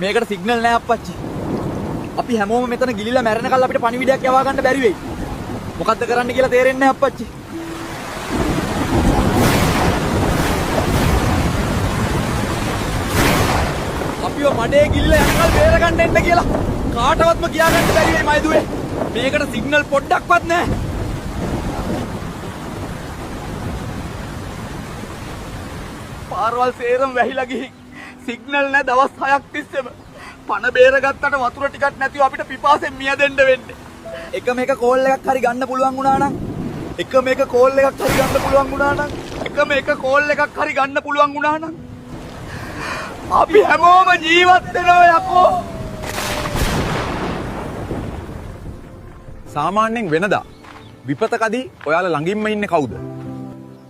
මේකට සිග්නල් නෑ අප්පච්චි. අපි හැමෝම මෙතන ගිලිලා මැරෙනකල් අපිට පණිවිඩයක් යවා ගන්න බැරි වෙයි. මොකද්ද කරන්න කියලා තේරෙන්නේ නෑ අප්පච්චි. අපිව මඩේ ගිලිලා යනකල් බේර ගන්න එන්න කියලා කාටවත්ම කියා ගන්න බැරි වෙයි මයි දුවේ. මේකට සිග්නල් පොඩ්ඩක්වත් නෑ. පාරවල් සේරම වැහිලා ගිහින් සිග්නල් නෑ දවස් 6ක් තිස්සේම. පණ බේරගත්තට වතුර ටිකක් නැතිව අපිට පිපාසෙන් මියදෙන්න වෙන්නේ. එක මේක කෝල් එකක් හරි ගන්න පුළුවන් වුණා නම් අපි හැමෝම ජීවත් වෙනවා යකෝ. සාමාන්‍යයෙන් වෙනදා විපතකදී ඔයාලා ළඟින්ම ඉන්නේ කවුද?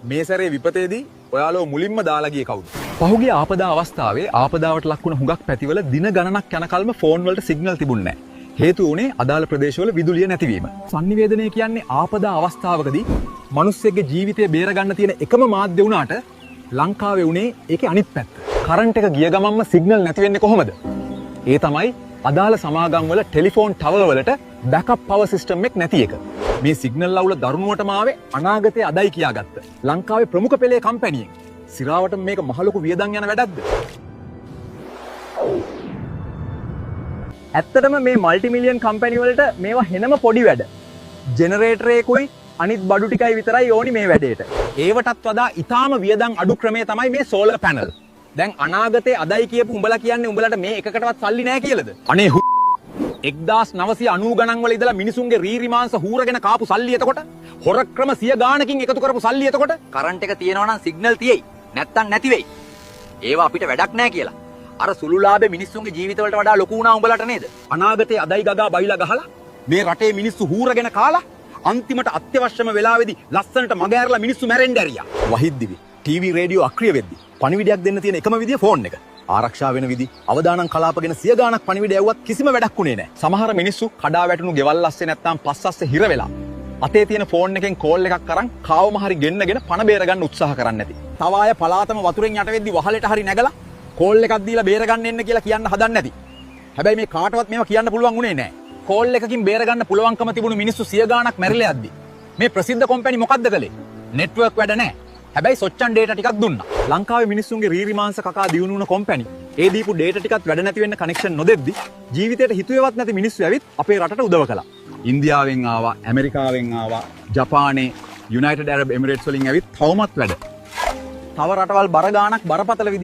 මේ සැරේ විපතේදී ඔයාලව මුලින්ම දාලා ගියේ කවුද? පහුගිය ආපදා අවස්ථාවේ ආපදාවට ලක් වුණ හුඟක් පැතිවල දින ගණනක් යනකල්ම ෆෝන් වලට සිග්නල් තිබුණේ නැහැ. හේතුව උනේ අදාළ ප්‍රදේශවල විදුලිය නැතිවීම. සංනිවේදනය කියන්නේ ආපදා අවස්ථාවකදී මිනිස්සෙක්ගේ ජීවිතය බේරගන්න තියෙන එකම මාධ්‍ය වුණාට ලංකාවේ උනේ ඒකේ අනිත් පැත්ත. කරන්ට් එක ගිය ගමන්ම සිග්නල් නැති වෙන්නේ කොහොමද? ඒ තමයි අදාළ සමාගම් වල ටෙලිෆෝන් ටවර් වලට බෑකප් පවර් සිස්ටම් එක නැති එක. මේ සිග්නල් අවුල දරුණුවටම ආවේ අනාගතයේ අදයි කියාගත්ත ලංකාවේ ප්‍රමුඛ පෙළේ කම්පැනියෙන්. සිරාවට මේක මහලොකු වියදම් යන වැඩක්ද? ඇත්තටම මේ මල්ටි මිලියන් කම්පැනි වලට මේවා හෙනම පොඩි වැඩ. ජෙනරේටරේකුයි අනිත් බඩු ටිකයි විතරයි ඕනි මේ වැඩේට. ඒවටත් වඩා ඊටාම වියදම් අඩු ක්‍රමය තමයි මේ සෝලර් පැනල්. දැන් අනාගතයේ අදයි කියපු උඹලා කියන්නේ උඹලට මේ එකකටවත් සල්ලි නැහැ කියලාද? අනේ 1990 ගණන් වල ඉඳලා මිනිසුන්ගේ රීරි මාංශ හූරගෙන කාපු සල්ලි එතකොට හොරක්‍රම 100 ගාණකින් එකතු කරපු සල්ලි එතකොට කරන්ට් එක තියෙනවා නම් සිග්නල් තියෙයි. නැත්තම් නැති වෙයි. ඒවා අපිට වැඩක් නැහැ කියලා. අර සුළු ලාභේ මිනිස්සුන්ගේ ජීවිතවලට වඩා ලොකු වුණා උඹලට නේද? අනාගතයේ අදයි ගගා බයිලා ගහලා මේ රටේ මිනිස්සු හූරගෙන කාලා අන්තිමට අත්‍යවශ්‍යම වෙලාවේදී ලස්සනට මග ඇරලා මිනිස්සු මැරෙන්න ඇරියා. වහිද්දිවි ටීවී රේඩියෝ අක්‍රිය වෙද්දි පණිවිඩයක් දෙන්න තියෙන එකම විදිය ෆෝන් එක. ආරක්ෂා වෙන විදි අවදානම් කලාපගෙන 100 ගාණක් පණිවිඩය ඇව්වත් කිසිම වැඩක් උනේ නැහැ. සමහර මිනිස්සු කඩා වැටුණු ගෙවල් අස්සේ නැත්තම් පස් අස්සේ හිර වෙලා අතේ තියෙන ෆෝන් එකෙන් කෝල් එකක් අරන් කාවම හරි ගෙන්නගෙන පණ බේර ගන්න උත්සාහ කරන්නේ නැති. තව අය පලාතම වතුරෙන් යට වෙද්දි වහලෙට හරි නැගලා කෝල් එකක් දීලා බේර ගන්න එන්න කියලා කියන්න හදන්නේ නැති. හැබැයි මේ කාටවත් මේවා කියන්න පුළුවන් උනේ නැහැ. කෝල් එකකින් බේර ගන්න පුළුවන්කම තිබුණු මිනිස්සු 100 ගාණක් මැරිලා යද්දි මේ ප්‍රසිද්ධ කම්පැනි මොකද්ද කළේ? නෙට්වර්ක් වැඩ නැහැ. හැබැයි සොච්චන් ඩේටා ටිකක් දුන්නා. ලංකාවේ මිනිස්සුන්ගේ රීරි මාංශ කකා දියුණු වුණ කම්පැනි ඒ දීපු ඩේටා ටිකත් වැඩ නැති වෙන්න කනෙක්ෂන් නොදෙද්දි ජීවිතේට හිතුවේවත් නැති මිනිස්සු ඇවිත් අපේ රටට උදව් කළා. ඉන්දියාවෙන් ආවා, ඇමරිකාවෙන් ආවා, ජපානයේ, යුනයිටඩ් ඇරබ් එමිරේට්ස් වලින් ඇවිත් තවමත් වැඩ. තව රටවල් බර ගාණක් බරපතල